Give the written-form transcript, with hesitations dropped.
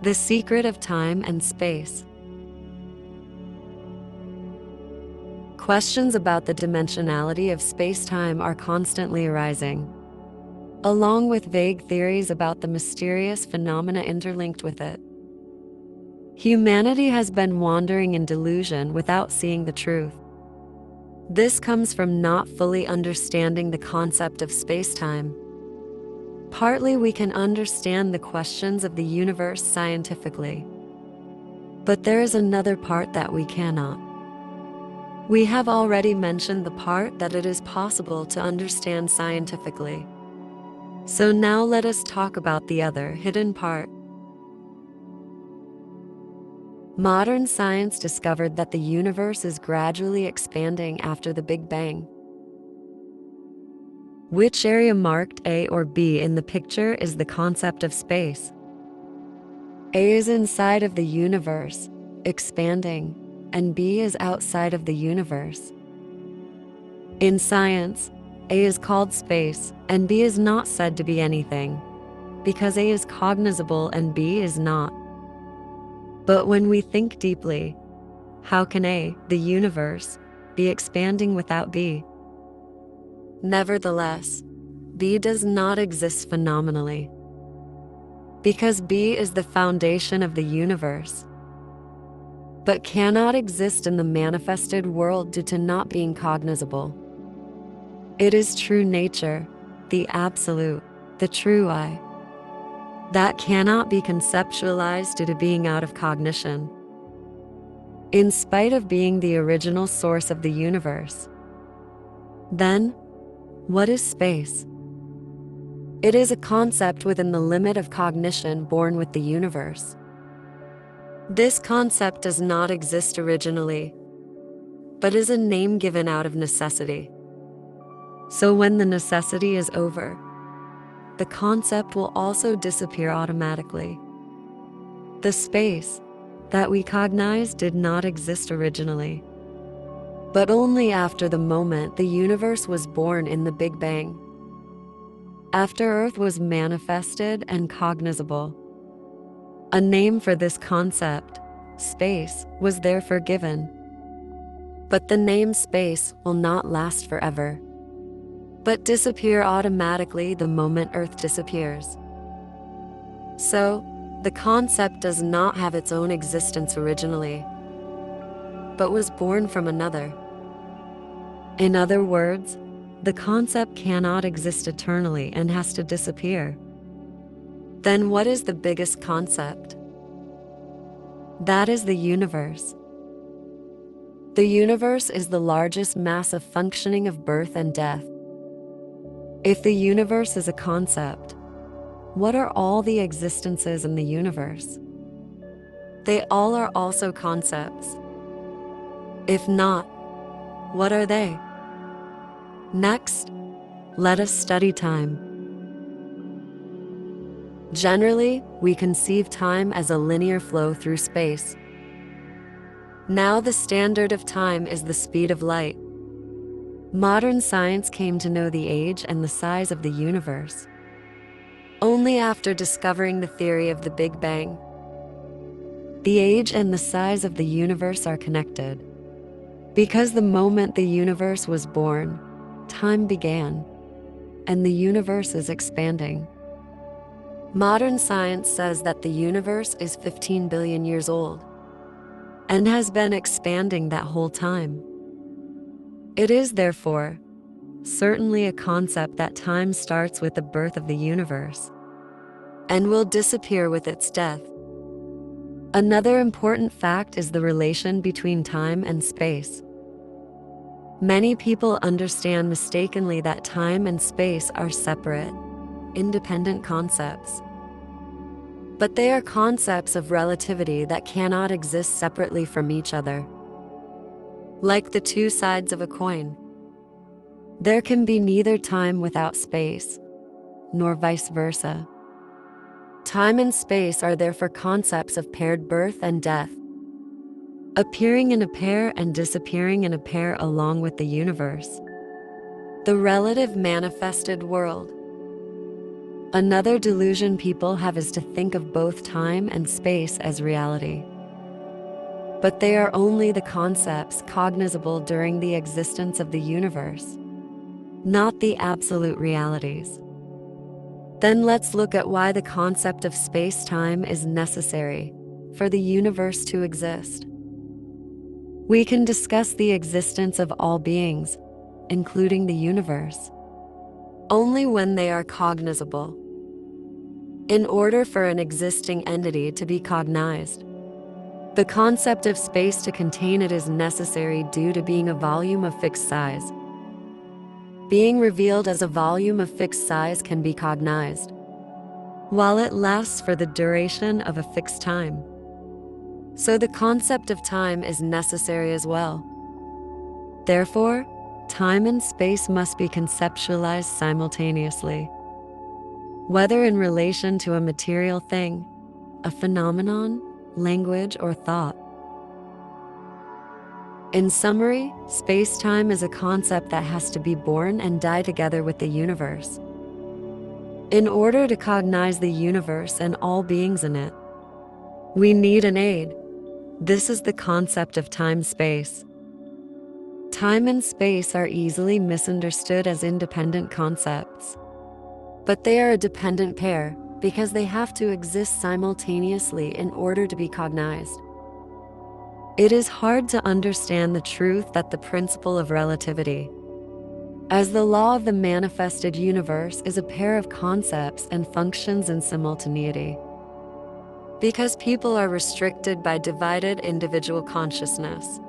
The secret of time and space. Questions about the dimensionality of space-time are constantly arising, along with vague theories about the mysterious phenomena interlinked with it. Humanity has been wandering in delusion without seeing the truth. This comes from not fully understanding the concept of space-time. Partly we can understand the questions of the universe scientifically, but there is another part that we cannot. We have already mentioned the part that it is possible to understand scientifically. So now let us talk about the other hidden part. Modern science discovered that the universe is gradually expanding after the Big Bang. Which area marked A or B in the picture is the concept of space? A is inside of the universe, expanding, and B is outside of the universe. In science, A is called space, and B is not said to be anything, because A is cognizable and B is not. But when we think deeply, how can A, the universe, be expanding without B? Nevertheless, B does not exist phenomenally, because B is the foundation of the universe, but cannot exist in the manifested world due to not being cognizable. It is true nature, the absolute, the true I, that cannot be conceptualized due to being out of cognition. In spite of being the original source of the universe. Then, what is space? It is a concept within the limit of cognition born with the universe. This concept does not exist originally, but is a name given out of necessity. So when the necessity is over, the concept will also disappear automatically. The space that we cognize did not exist originally, but only after the moment the universe was born in the Big Bang. After Earth was manifested and cognizable, a name for this concept, space, was therefore given. But the name space will not last forever, but disappear automatically the moment Earth disappears. So, the concept does not have its own existence originally, but was born from another. In other words, the concept cannot exist eternally and has to disappear. Then what is the biggest concept? That is the universe. The universe is the largest mass of functioning of birth and death. If the universe is a concept, what are all the existences in the universe? They all are also concepts. If not, what are they? Next, let us study time. Generally, we conceive time as a linear flow through space. Now the standard of time is the speed of light. Modern science came to know the age and the size of the universe only after discovering the theory of the Big Bang. The age and the size of the universe are connected, because the moment the universe was born, time began, and the universe is expanding. Modern science says that the universe is 15 billion years old and has been expanding that whole time. It is, therefore, certainly a concept that time starts with the birth of the universe and will disappear with its death. Another important fact is the relation between time and space. Many people understand mistakenly that time and space are separate, independent concepts. But they are concepts of relativity that cannot exist separately from each other. Like the two sides of a coin. There can be neither time without space, nor vice versa. Time and space are therefore concepts of paired birth and death, appearing in a pair and disappearing in a pair along with the universe, the relative manifested world. Another delusion people have is to think of both time and space as reality. But they are only the concepts cognizable during the existence of the universe, not the absolute realities. Then let's look at why the concept of space-time is necessary for the universe to exist. We can discuss the existence of all beings, including the universe, only when they are cognizable. In order for an existing entity to be cognized, the concept of space to contain it is necessary due to being a volume of fixed size. Being revealed as a volume of fixed size can be cognized, while it lasts for the duration of a fixed time. So the concept of time is necessary as well. Therefore, time and space must be conceptualized simultaneously, whether in relation to a material thing, a phenomenon, language, or thought. In summary, space-time is a concept that has to be born and die together with the universe. In order to cognize the universe and all beings in it, we need an aid. This is the concept of time-space. Time and space are easily misunderstood as independent concepts, but they are a dependent pair because they have to exist simultaneously in order to be cognized. It is hard to understand the truth that the principle of relativity, as the law of the manifested universe, is a pair of concepts and functions in simultaneity, because people are restricted by divided individual consciousness.